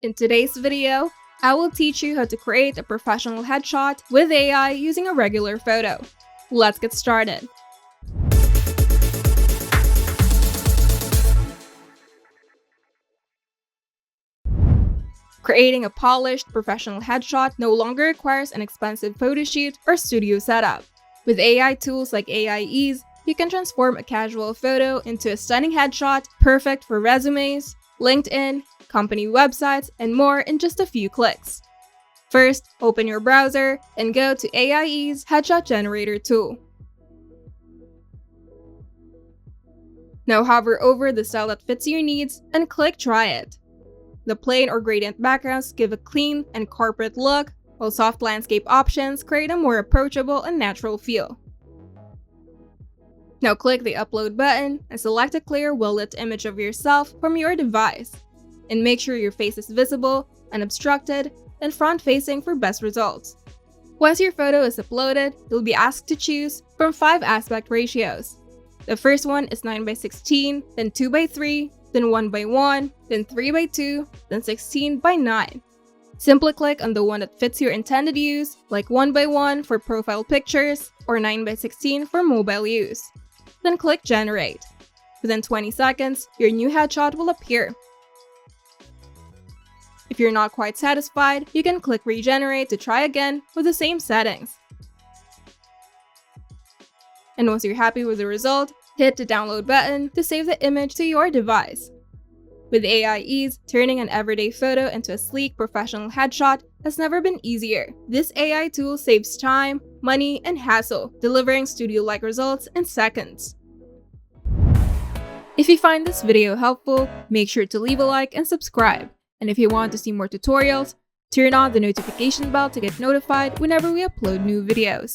In today's video, I will teach you how to create a professional headshot with AI using a regular photo. Let's get started. Creating a polished, professional headshot no longer requires an expensive photo shoot or studio setup. With AI tools like AI Ease, you can transform a casual photo into a stunning headshot perfect for resumes, LinkedIn, company websites, and more in just a few clicks. First, open your browser and go to AI Ease Headshot Generator tool. Now hover over the style that fits your needs and click Try It. The plain or gradient backgrounds give a clean and corporate look, while soft landscape options create a more approachable and natural feel. Now click the Upload button and select a clear, well-lit image of yourself from your device. And make sure your face is visible, unobstructed, and front-facing for best results. Once your photo is uploaded, you'll be asked to choose from 5 aspect ratios. The first one is 9:16, then 2:3, then 1:1, then 3:2, then 16:9. Simply click on the one that fits your intended use, like 1:1 for profile pictures or 9:16 for mobile use. Then click Generate. Within 20 seconds, your new headshot will appear. If you're not quite satisfied, you can click Regenerate to try again with the same settings. And once you're happy with the result, hit the Download button to save the image to your device. With AI Ease, turning an everyday photo into a sleek, professional headshot has never been easier. This AI tool saves time, money, and hassle, delivering studio-like results in seconds. If you find this video helpful, make sure to leave a like and subscribe. And if you want to see more tutorials, turn on the notification bell to get notified whenever we upload new videos.